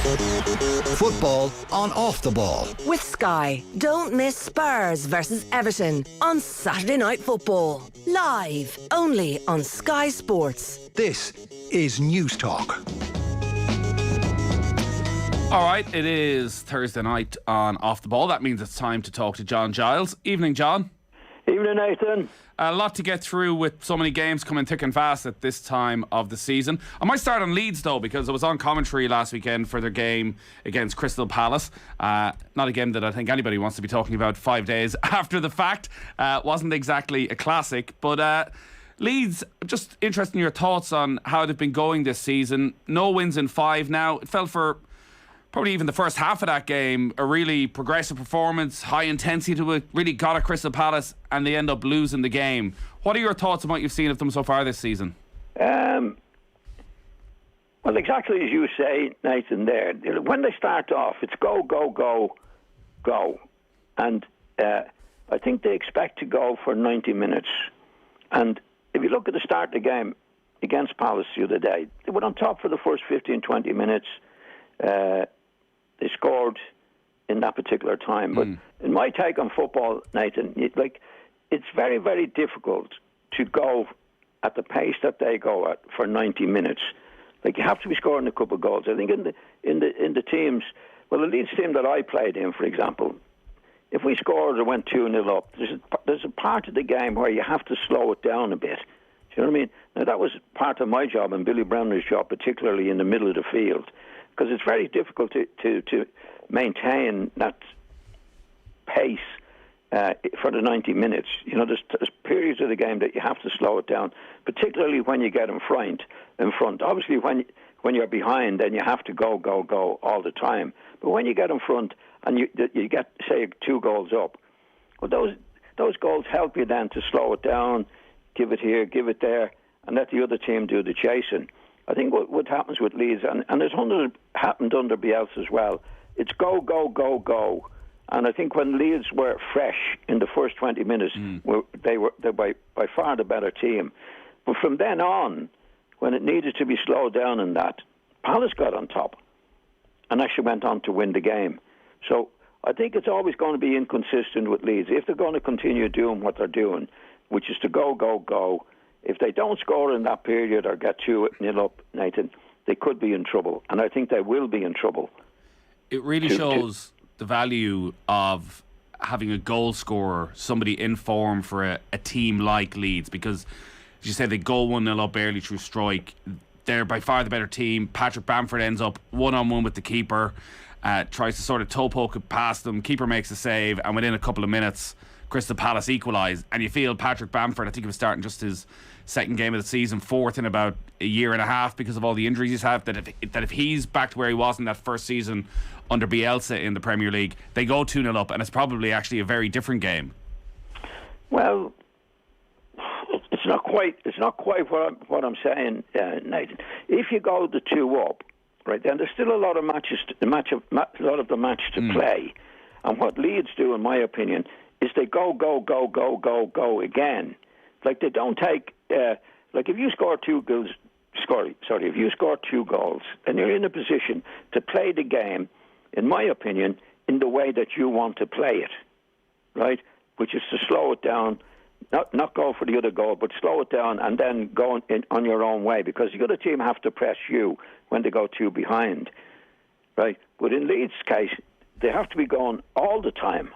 Football on Off the Ball. With Sky, don't miss Spurs versus Everton on Saturday Night Football. Live, only on Sky Sports. This is News Talk. All right, it is Thursday night on Off the Ball. That means it's time to talk to John Giles. Evening, John. Evening, Nathan. A lot to get through with so many games coming thick and fast at this time of the season. I might start on Leeds, though, because I was on commentary last weekend for their game against Crystal Palace. Not a game that I think anybody wants to be talking about 5 days after the fact. Wasn't exactly a classic, but Leeds, just interested in your thoughts on how they've been going this season. No wins in 5 now. It felt for probably even the first half of that game, a really progressive performance, high intensity to it, really got at Crystal Palace, and they end up losing the game. What are your thoughts on what you've seen of them so far this season? Well, exactly as you say, Nathan, there. When they start off, it's go, go, go, go. And I think they expect to go for 90 minutes. And if you look at the start of the game against Palace the other day, they were on top for the first 15, 20 minutes. They scored in that particular time. But in my take on football, Nathan, it's very, very difficult to go at the pace that they go at for 90 minutes. Like, you have to be scoring a couple of goals. I think in the teams, well, the Leeds team that I played in, for example, if we scored or went 2-0 up, there's a part of the game where you have to slow it down a bit. Do you know what I mean? Now, that was part of my job and Billy Bremner's job, particularly in the middle of the field, because it's very difficult to maintain that pace for the 90 minutes. You know, there's periods of the game that you have to slow it down, particularly when you get in front. Obviously, when you're behind, then you have to go, go, go all the time. But when you get in front and you get, say, 2 goals up, well, those goals help you then to slow it down, give it here, give it there, and let the other team do the chasing. I think what happens with Leeds, and it's happened under Bielsa as well, it's go, go, go, go. And I think when Leeds were fresh in the first 20 minutes, they're by far the better team. But from then on, when it needed to be slowed down in that, Palace got on top and actually went on to win the game. So I think it's always going to be inconsistent with Leeds. If they're going to continue doing what they're doing, which is to go, go, go, if they don't score in that period or get 2-0 up, Nathan, they could be in trouble. And I think they will be in trouble. It really shows the value of having a goal scorer, somebody in form for a team like Leeds, because, as you said, they go 1-0 up early through strike. They're by far the better team. Patrick Bamford ends up one-on-one with the keeper, tries to sort of toe poke it past them. Keeper makes a save, and within a couple of minutes, Crystal Palace equalise. And you feel Patrick Bamford, I think he was starting just his second game of the season, fourth in about a year and a half because of all the injuries he's had, that if he's back to where he was in that first season under Bielsa in the Premier League, they go 2-0 up, and it's probably actually a very different game. Well, it's not quite what I'm saying, Nathan. If you go the 2 up, right, then there's still a lot of matches, a lot of the match to play. And what Leeds do, in my opinion, is they go, go, go, go, go, go again. Like, they don't take, like, if you score 2 goals, if you score 2 goals, and you're in a position to play the game, in my opinion, in the way that you want to play it, right? Which is to slow it down, not go for the other goal, but slow it down and then go on your own way, because the other team have to press you when they go 2 behind, right? But in Leeds' case, they have to be going all the time.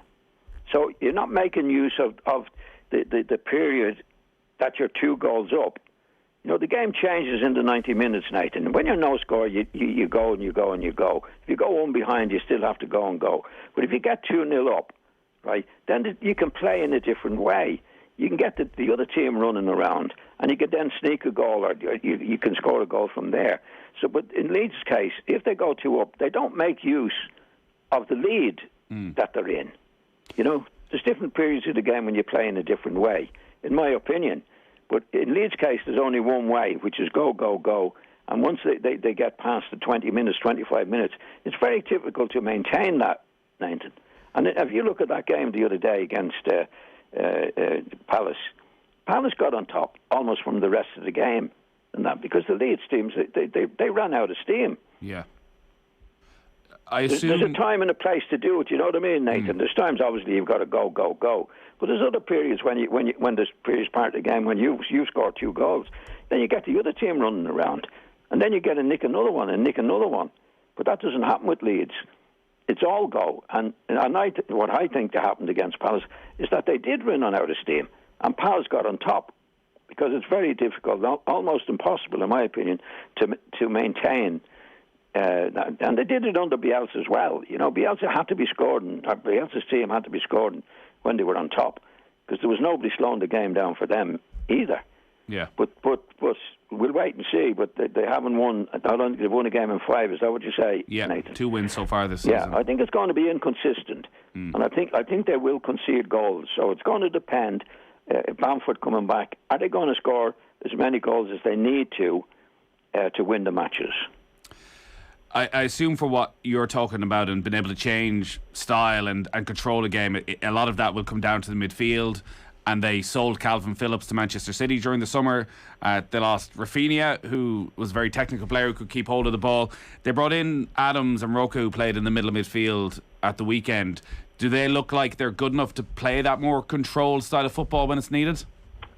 So you're not making use of the period that you're 2 goals up. You know, the game changes in the 90 minutes, Nathan. And when you're no score, you go and you go and you go. If you go 1 behind, you still have to go and go. But if you get 2-0 up, right, then you can play in a different way. You can get the other team running around, and you can then sneak a goal, or you can score a goal from there. So, but in Leeds' case, if they go 2 up, they don't make use of the lead that they're in. You know, there's different periods of the game when you play in a different way, in my opinion. But in Leeds' case, there's only one way, which is go, go, go. And once they get past the 20 minutes, 25 minutes, it's very difficult to maintain that, Nathan. And if you look at that game the other day against Palace got on top almost from the rest of the game, and that because the Leeds teams, they ran out of steam. Yeah. I There's assume... a time and a place to do it. You know what I mean, Nathan? There's times, obviously, you've got to go, go, go. But there's other periods when there's previous part of the game when you score 2 goals, then you get the other team running around, and then you get a nick another one and nick another one. But that doesn't happen with Leeds. It's all go. And what I think that happened against Palace is that they did run on out of steam, and Palace got on top, because it's very difficult, almost impossible, in my opinion, to maintain. And they did it under Bielsa as well. You know, Bielsa had to be scored, and Bielsa's team had to be scored when they were on top, because there was nobody slowing the game down for them either. Yeah. But we'll wait and see. But they haven't won. I don't think they've won a game in 5. Is that what you say, Yeah, Nathan? 2 wins so far this season. Yeah, I think it's going to be inconsistent, and I think they will concede goals. So it's going to depend. Bamford coming back, are they going to score as many goals as they need to win the matches? I assume for what you're talking about and being able to change style and control a game, a lot of that will come down to the midfield. And they sold Calvin Phillips to Manchester City during the summer. They lost Rafinha, who was a very technical player who could keep hold of the ball. They brought in Adams and Roca, who played in the middle of midfield at the weekend. Do they look like they're good enough to play that more controlled style of football when it's needed?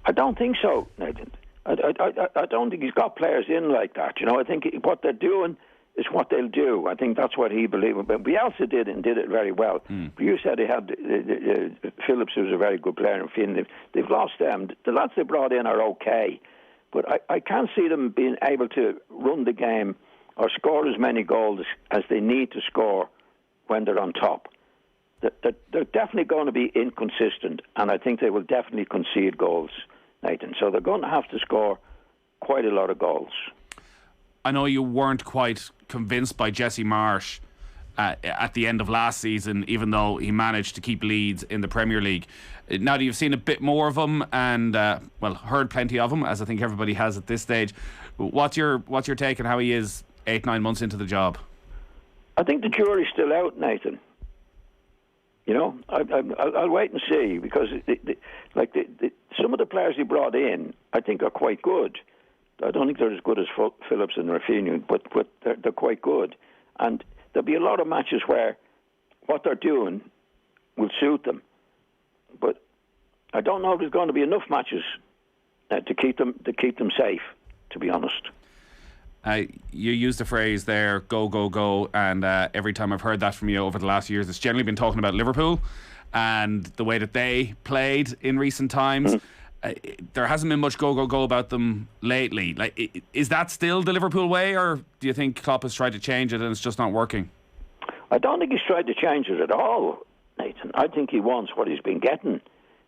I don't think so, Nathan. I don't think he's got players in like that. You know, I think what they're doing is what they'll do. I think that's what he believes. But Bielsa did and did it very well. But you said they had Phillips, who's a very good player in Finland. They've lost them. The lads they brought in are okay, but I can't see them being able to run the game or score as many goals as they need to score when they're on top. They're definitely going to be inconsistent, and I think they will definitely concede goals, Nathan. So they're going to have to score quite a lot of goals. I know you weren't quite convinced by Jesse Marsh at the end of last season, even though he managed to keep Leeds in the Premier League. Now that you've seen a bit more of him and heard plenty of him, as I think everybody has at this stage, what's your take on how he is 8-9 months into the job? I think the jury's still out, Nathan. You know, I'll wait and see, because some of the players he brought in, I think, are quite good. I don't think they're as good as Phillips and Rafinha, but they're quite good. And there'll be a lot of matches where what they're doing will suit them. But I don't know if there's going to be enough matches to keep them safe, to be honest. You used the phrase there, go, go, go, and every time I've heard that from you over the last years, it's generally been talking about Liverpool and the way that they played in recent times. There hasn't been much go, go, go about them lately. Like, is that still the Liverpool way, or do you think Klopp has tried to change it and it's just not working? I don't think he's tried to change it at all, Nathan. I think he wants what he's been getting,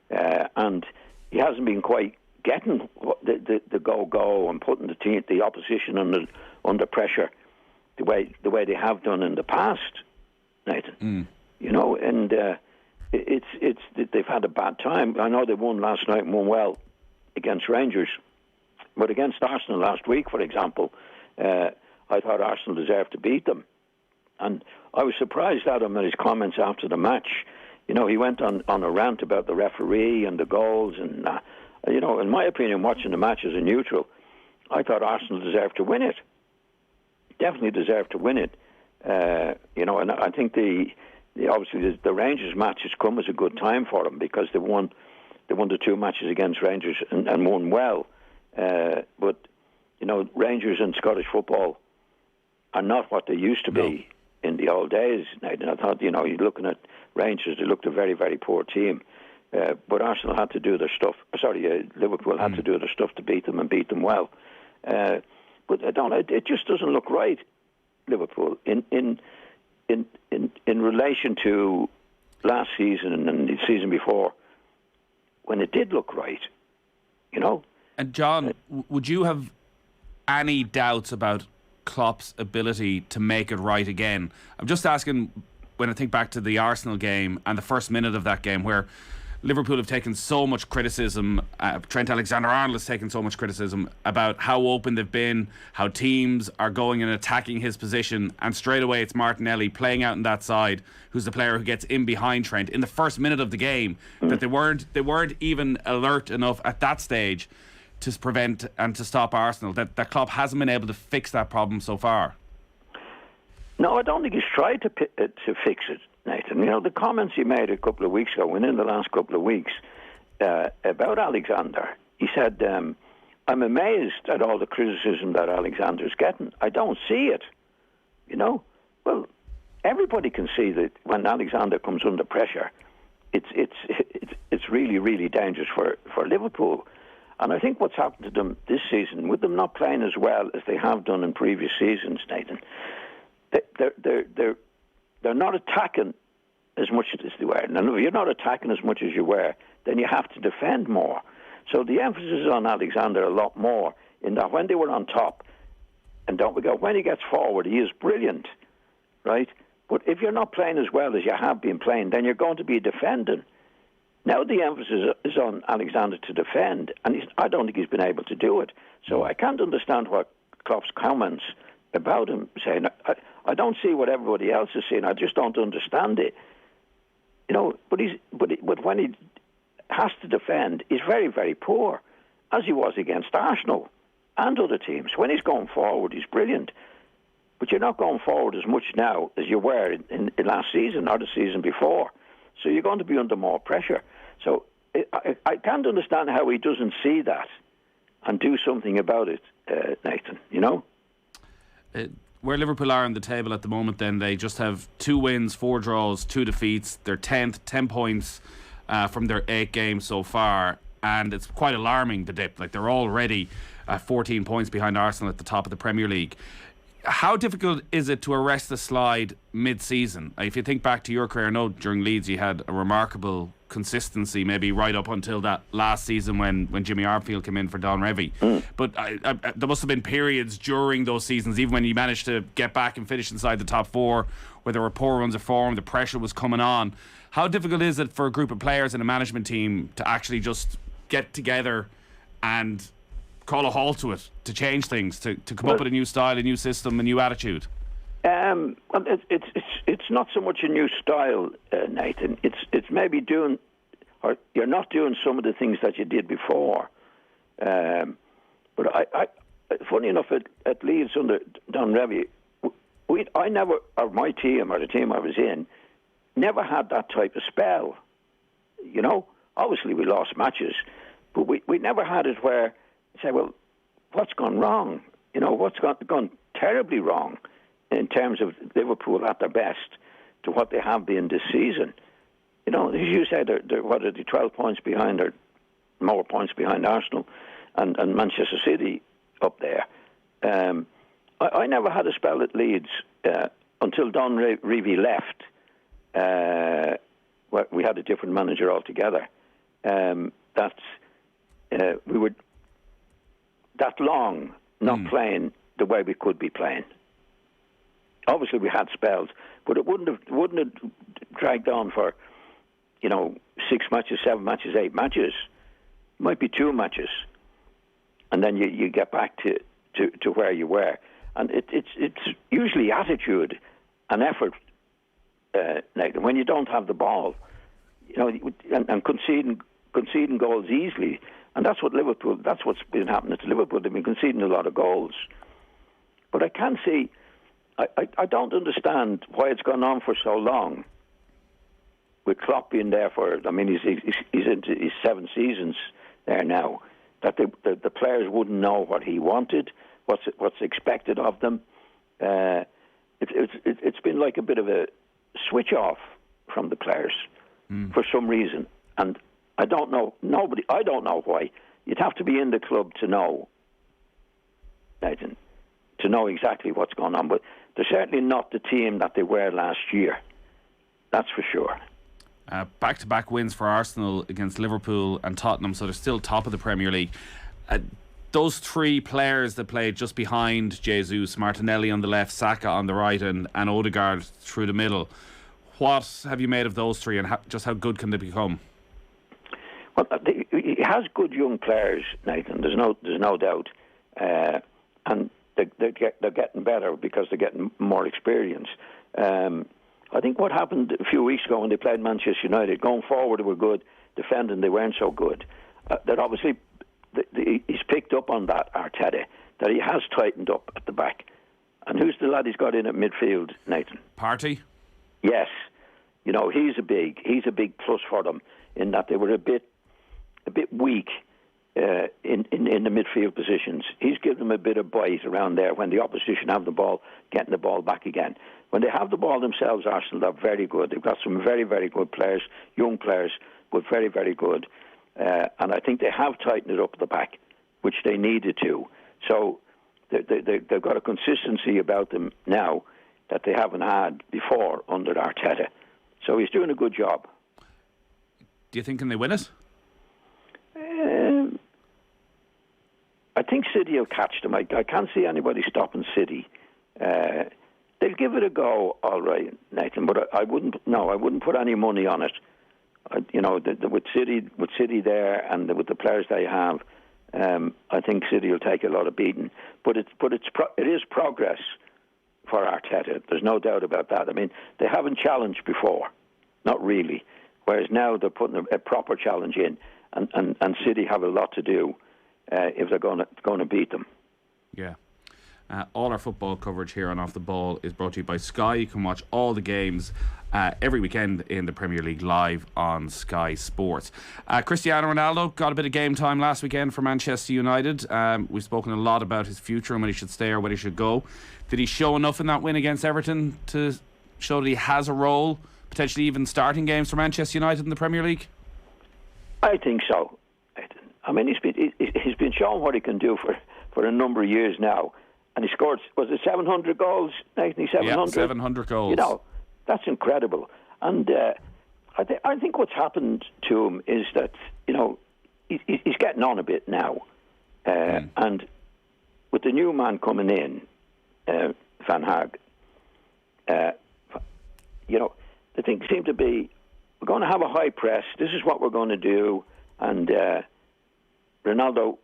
and he hasn't been quite getting the go and putting the opposition under pressure the way they have done in the past, Nathan. You know, and they've had a bad time. I know they won last night and won well against Rangers, but against Arsenal last week, for example, I thought Arsenal deserved to beat them, and I was surprised at him and his comments after the match. You know, he went on a rant about the referee and the goals, and you know, in my opinion, watching the match as a neutral, I thought Arsenal deserved to win it. Definitely deserved to win it. You know, and I think obviously the Rangers match has come as a good time for them, because they won the 2 matches against Rangers and won well. But you know, Rangers in Scottish football are not what they used to be in the old days. And I thought, you know, you're looking at Rangers, they looked a very, very poor team. But Arsenal had to do their stuff. Liverpool had to do their stuff to beat them and beat them well. But it just doesn't look right, Liverpool, in relation to last season and the season before, when it did look right, you know. And John, would you have any doubts about Klopp's ability to make it right again? I'm just asking, when I think back to the Arsenal game and the first minute of that game, where Liverpool have taken so much criticism, Trent Alexander-Arnold has taken so much criticism about how open they've been, how teams are going and attacking his position, and straight away it's Martinelli playing out on that side, who's the player who gets in behind Trent in the first minute of the game, that they weren't even alert enough at that stage to prevent and to stop Arsenal, that Klopp hasn't been able to fix that problem so far. No, I don't think he's tried to fix it, Nathan. You know, the comments he made a couple of weeks ago, within the last couple of weeks, about Alexander, he said, I'm amazed at all the criticism that Alexander's getting. I don't see it. You know? Well, everybody can see that when Alexander comes under pressure, it's really, really dangerous for Liverpool. And I think what's happened to them this season, with them not playing as well as they have done in previous seasons, Nathan, they're not attacking as much as they were. Now, if you're not attacking as much as you were, then you have to defend more. So the emphasis is on Alexander a lot more, in that when they were on top, and don't forget, when he gets forward, he is brilliant, right? But if you're not playing as well as you have been playing, then you're going to be defending. Now the emphasis is on Alexander to defend, and I don't think he's been able to do it. So I can't understand what Klopp's comments about him saying. I don't see what everybody else is seeing. I just don't understand it. You know, but when he has to defend, he's very, very poor, as he was against Arsenal and other teams. When he's going forward, he's brilliant. But you're not going forward as much now as you were in last season or the season before. So you're going to be under more pressure. So I can't understand how he doesn't see that and do something about it, Nathan, you know? Where Liverpool are on the table at the moment, then, they just have 2 wins, 4 draws, 2 defeats. They're 10th, 10 points from their 8 games so far. And it's quite alarming, the dip. Like, they're already 14 points behind Arsenal at the top of the Premier League. How difficult is it to arrest the slide mid-season? If you think back to your career, I know during Leeds you had a remarkable consistency, maybe right up until that last season when Jimmy Arfield came in for Don Revie. But there must have been periods during those seasons, even when you managed to get back and finish inside the top 4, where there were poor runs of form, the pressure was coming on. How difficult is it for a group of players and a management team to actually just get together and call a halt to it, to change things, to come up with a new style, a new system, a new attitude? It's not so much a new style, Nathan. It's maybe doing, or you're not doing some of the things that you did before. But funny enough, at Leeds under Don Revie, I never, or my team, or the team I was in, never had that type of spell. You know, obviously we lost matches, but we never had it where you say, well, what's gone wrong? You know, what's gone terribly wrong in terms of Liverpool at their best to what they have been this season. You know, as you said, they're 12 points behind, or more points behind Arsenal and Manchester City up there. I never had a spell at Leeds until Don Revie left. We had a different manager altogether. We were that long not playing the way we could be playing. Obviously, we had spells, but it wouldn't have dragged on for, 6 matches, 7 matches, 8 matches. It might be 2 matches, and then you get back to where you were. And it's usually attitude and effort, when you don't have the ball, and conceding goals easily. And that's what's been happening to Liverpool. They've been conceding a lot of goals. But I can't see, I don't understand why it's gone on for so long. With Klopp being there he's into his 7 seasons there now, that the players wouldn't know what he wanted, what's expected of them. It's been like a bit of a switch off from the players for some reason. And I don't know why. You'd have to be in the club to know, Nathan, to know exactly what's going on. But they're certainly not the team that they were last year. That's for sure. Back-to-back wins for Arsenal against Liverpool and Tottenham, so they're still top of the Premier League. Those 3 players that played just behind Jesus, Martinelli on the left, Saka on the right, and Odegaard through the middle. What have you made of those 3, and how good can they become? Well, he has good young players, Nathan. There's no doubt, and they're getting better because they're getting more experience. I think what happened a few weeks ago when they played Manchester United, going forward they were good, defending they weren't so good. That obviously he's picked up on that, Arteta, that he has tightened up at the back. And who's the lad he's got in at midfield, Nathan? Partey? Yes. You know, he's a big plus for them in that they were a bit weak in the midfield positions. He's given them a bit of bite around there when the opposition have the ball, getting the ball back again. When they have the ball themselves, Arsenal are very good. They've got some very, very good players, young players, but very, very good. And I think they have tightened it up at the back, which they needed to. So they've got a consistency about them now that they haven't had before under Arteta. So he's doing a good job. Do you think can they win it? I think City will catch them. I can't see anybody stopping City. They'll give it a go, all right, Nathan. But I wouldn't put any money on it. With City there and with the players they have, I think City will take a lot of beating. But it is progress for Arteta. There's no doubt about that. I mean, they haven't challenged before, not really. Whereas now they're putting a proper challenge in, and City have a lot to do if they're going to beat them. Yeah. All our football coverage here on Off the Ball is brought to you by Sky. You can watch all the games every weekend in the Premier League live on Sky Sports. Cristiano Ronaldo got a bit of game time last weekend for Manchester United. We've spoken a lot about his future and when he should stay or when he should go. Did he show enough in that win against Everton to show that he has a role, potentially even starting games for Manchester United in the Premier League? I think so. I mean, he's been shown what he can do for a number of years now. And he scored, was it 700 goals, Nathan? 700? Yeah, 700 goals. You know, that's incredible. And I think what's happened to him is that, you know, he's getting on a bit now. And with the new man coming in, Van Haag, you know, the thing seemed to be, we're going to have a high press, this is what we're going to do, and Ronaldo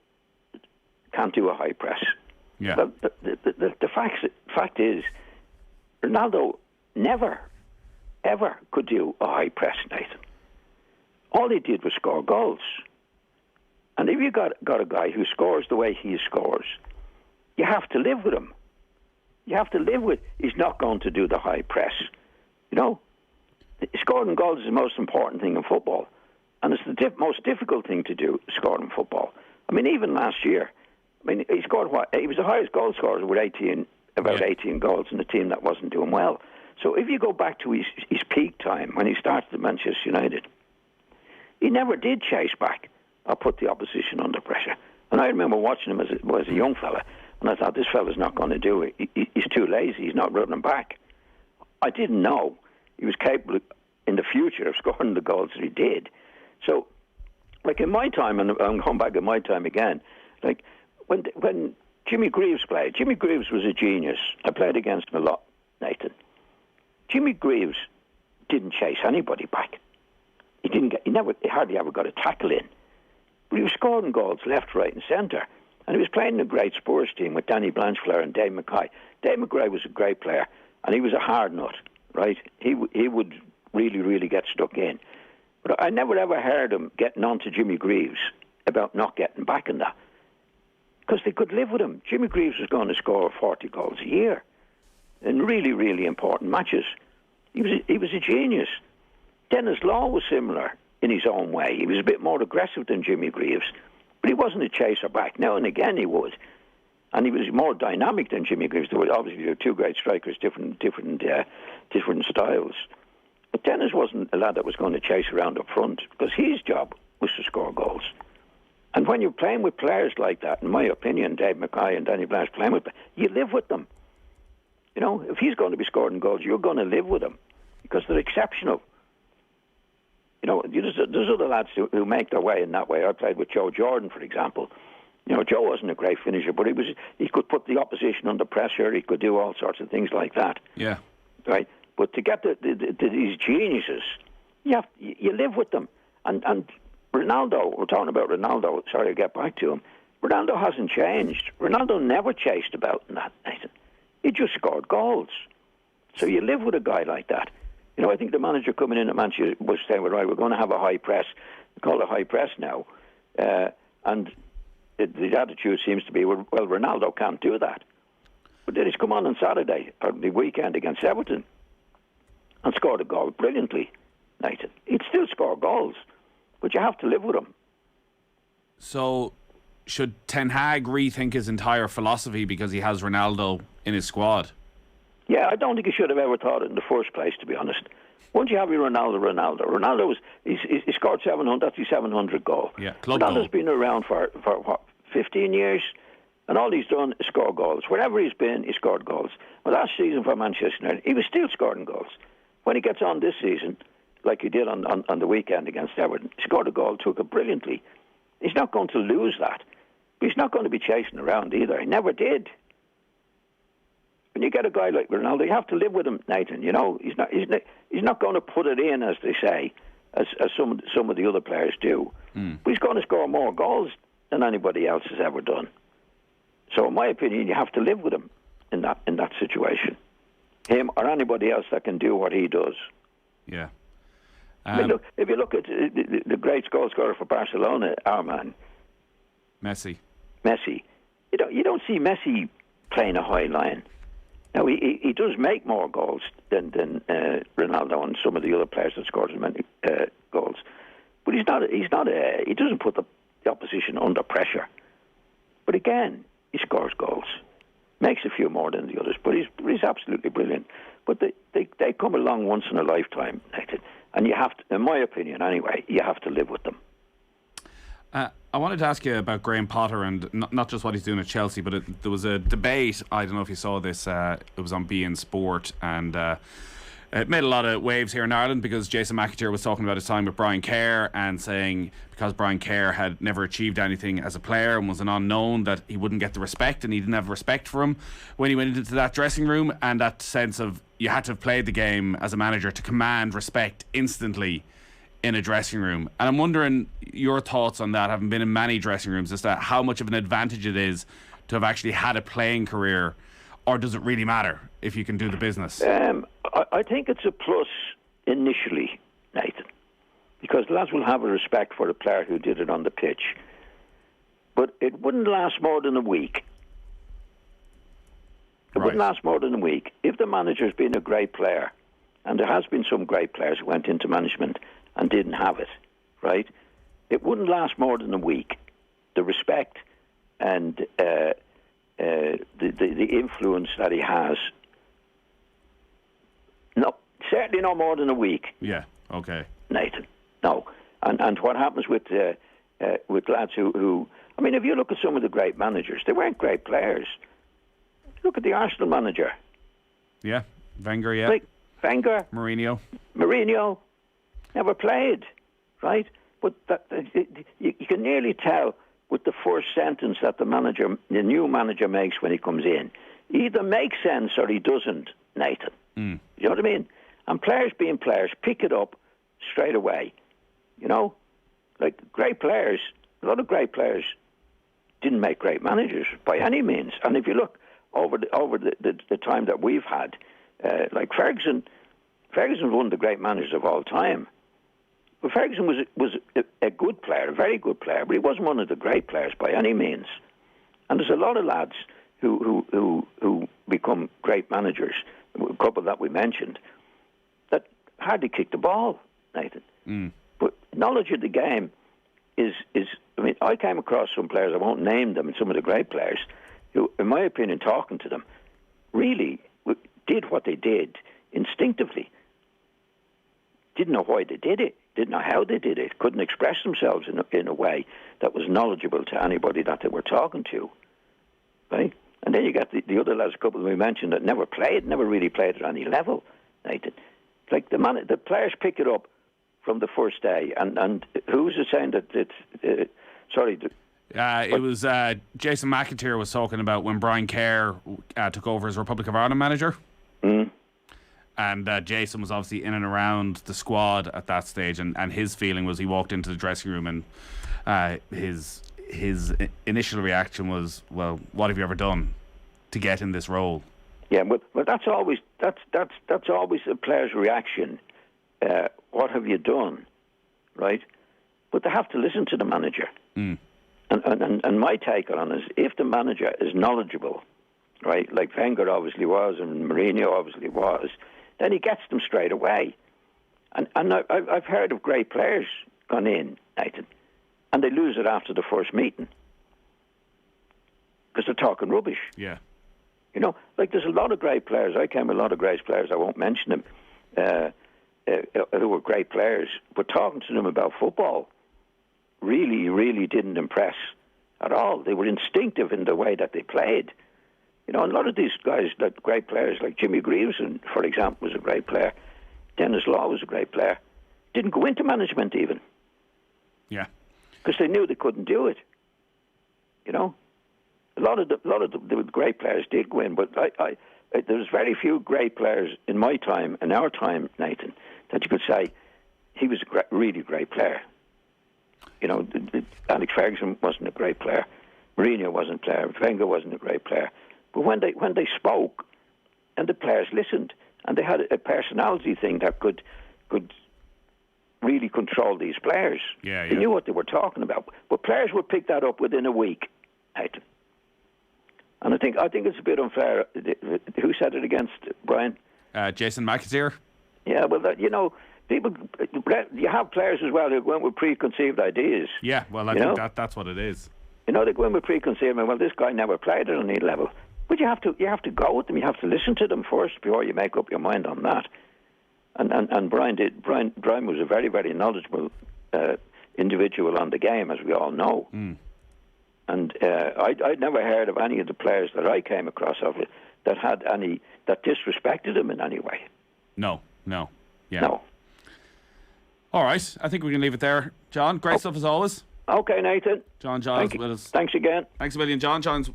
can't do a high press. Yeah. The fact is, Ronaldo never, ever could do a high press, Nathan. All he did was score goals. And if you got a guy who scores the way he scores, you have to live with him. You have to live with, he's not going to do the high press. You know, scoring goals is the most important thing in football. And it's the most difficult thing to do, scoring in football. I mean, even last year, I mean, he scored what? He was the highest goal scorer with 18 goals in a team that wasn't doing well. So if you go back to his peak time, when he started at Manchester United, he never did chase back or put the opposition under pressure. And I remember watching him as a young fella, and I thought, this fella's not going to do it. He's too lazy. He's not running back. I didn't know he was capable in the future of scoring the goals that he did. So, like in my time, and I'm going back in my time again, like when Jimmy Greaves played, Jimmy Greaves was a genius. I played against him a lot, Nathan. Jimmy Greaves didn't chase anybody back. He hardly ever got a tackle in. But he was scoring goals left, right and centre. And he was playing in a great Spurs team with Danny Blanchflower and Dave Mackay. Dave Mackay was a great player, and he was a hard nut, right? He would really, really get stuck in. But I never ever heard him getting on to Jimmy Greaves about not getting back in that. Because they could live with him. Jimmy Greaves was going to score 40 goals a year in really, really important matches. He was a genius. Dennis Law was similar in his own way. He was a bit more aggressive than Jimmy Greaves, but he wasn't a chaser back. Now and again he would. And he was more dynamic than Jimmy Greaves. There were obviously two great strikers, different styles. But Dennis wasn't a lad that was going to chase around up front, because his job was to score goals. And when you're playing with players like that, in my opinion, Dave Mackay and Danny Blanche playing with them, you live with them. You know, if he's going to be scoring goals, you're going to live with him, because they're exceptional. You know, there's other lads who make their way in that way. I played with Joe Jordan, for example. You know, Joe wasn't a great finisher, but he could put the opposition under pressure. He could do all sorts of things like that. Yeah. Right? But to get these geniuses, you live with them. And Ronaldo, we're talking about Ronaldo. Sorry, I'll get back to him. Ronaldo hasn't changed. Ronaldo never chased about in that, Nathan. He just scored goals. So you live with a guy like that. You know, I think the manager coming in at Manchester was saying, well, right, we're going to have a high press. We call it high press now. And the attitude seems to be, well, Ronaldo can't do that. But then he's come on Saturday, or the weekend against Everton, and scored a goal brilliantly, Nathan. He'd still score goals, but you have to live with him. So, should Ten Hag rethink his entire philosophy because he has Ronaldo in his squad? Yeah, I don't think he should have ever thought it in the first place, to be honest. Once you have your Ronaldo he scored 700, that's his 700 goal. Yeah, club Ronaldo's goal. been around for what, 15 years? And all he's done is score goals. Wherever he's been, he scored goals. Well, last season for Manchester United, he was still scoring goals. When he gets on this season, like he did on the weekend against Everton, he scored a goal, took it brilliantly. He's not going to lose that. But he's not going to be chasing around either. He never did. When you get a guy like Ronaldo, you have to live with him, Nathan. You know, he's not going to put it in, as they say, as some of the other players do. But he's going to score more goals than anybody else has ever done. So, in my opinion, you have to live with him in that situation. Him or anybody else that can do what he does. Yeah. I mean, look, if you look at the great goal scorer for Barcelona, our man, Messi. You don't see Messi playing a high line. Now he does make more goals than Ronaldo and some of the other players that scored as many goals, but he doesn't put the opposition under pressure. But again, he scores goals, makes a few more than the others, but he's absolutely brilliant. But they come along once in a lifetime, Nathan, and you have to, in my opinion anyway, you have to live with them. I wanted to ask you about Graham Potter and not just what he's doing at Chelsea, but there was a debate, I don't know if you saw this, it was on BN Sport, and it made a lot of waves here in Ireland because Jason McAteer was talking about his time with Brian Kerr and saying because Brian Kerr had never achieved anything as a player and was an unknown that he wouldn't get the respect, and he didn't have respect for him when he went into that dressing room, and that sense of you had to have played the game as a manager to command respect instantly in a dressing room. And I'm wondering your thoughts on that, having been in many dressing rooms, as to how much of an advantage it is to have actually had a playing career, or does it really matter if you can do the business? I think it's a plus initially, Nathan, because lads will have a respect for the player who did it on the pitch. But it wouldn't last more than a week. It wouldn't last more than a week. If the manager's been a great player, and there has been some great players who went into management and didn't have it, right? It wouldn't last more than a week. The respect and the influence that he has, no, certainly no more than a week. Yeah, okay. Nathan, no. And what happens with lads who, I mean, if you look at some of the great managers, they weren't great players. Look at the Arsenal manager. Yeah, Wenger, yeah. Like Wenger. Mourinho never played, right? But you can nearly tell with the first sentence that the new manager makes when he comes in. He either makes sense or he doesn't, Nathan. You know what I mean? And players being players, pick it up straight away. You know? Like great players, a lot of great players didn't make great managers by any means. And if you look over the time that we've had, like Ferguson's one of the great managers of all time. But Ferguson was a good player, a very good player, but he wasn't one of the great players by any means. And there's a lot of lads who become great managers, a couple that we mentioned, that hardly kick the ball, Nathan. But knowledge of the game is, I mean, I came across some players, I won't name them, some of the great players, who, in my opinion, talking to them, really did what they did instinctively. Didn't know why they did it, didn't know how they did it, couldn't express themselves in a way that was knowledgeable to anybody that they were talking to, right? And then you got the other lads, a couple we mentioned, that never really played at any level, Nathan. Like the players pick it up from the first day, and who's it saying that it's it was Jason McAteer was talking about when Brian Kerr took over as Republic of Ireland manager. And Jason was obviously in and around the squad at that stage, and his feeling was he walked into the dressing room and his initial reaction was, well, what have you ever done to get in this role? Yeah, but that's always a player's reaction. What have you done, right? But they have to listen to the manager. And my take on it is, if the manager is knowledgeable right, like Wenger obviously was and Mourinho obviously was, then he gets them straight away. And I've heard of great players gone in, Nathan, and they lose it after the first meeting because they're talking rubbish. Yeah. You know, like there's a lot of great players. I came with a lot of great players. I won't mention them. Who were great players, but talking to them about football really didn't impress at all. They were instinctive in the way that they played. You know, a lot of these guys, like great players, like Jimmy Greaves, for example, was a great player. Dennis Law was a great player. Didn't go into management even. Yeah. Because they knew they couldn't do it. You know, a lot of the great players did go in, but there's very few great players in my time, in our time, Nathan, that you could say he was a really great player. You know, Alex Ferguson wasn't a great player. Mourinho wasn't a player. Wenger wasn't a great player. But when they spoke, and the players listened, and they had a personality thing that could really control these players. Yeah. They knew what they were talking about. But players would pick that up within a week, Nathan. And I think it's a bit unfair. Who said it against Brian? Jason McAteer. Yeah, well, you know, people. You have players as well who go in with preconceived ideas. Yeah, well, I think that's what it is. You know, they go in with preconceived. Well, this guy never played at any level. But you have to go with them. You have to listen to them first before you make up your mind on that. And Brian did. Brian was a very, very knowledgeable individual on the game, as we all know. Mm. And I'd never heard of any of the players that I came across that disrespected him in any way. No. Yeah. No. All right, I think we can leave it there. John, great stuff as always. Okay, Nathan. John Giles with us. Thanks again. Thanks a million. John Giles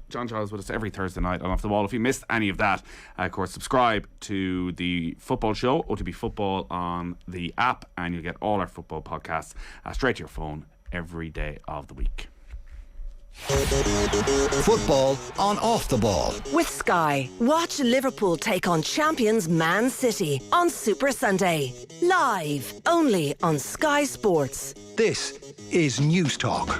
with us every Thursday night on Off the Ball. If you missed any of that, of course, subscribe to the football show, OTB Football, on the app, and you'll get all our football podcasts straight to your phone every day of the week. Football on Off the Ball. With Sky, watch Liverpool take on champions Man City on Super Sunday. Live, only on Sky Sports. This is News Talk.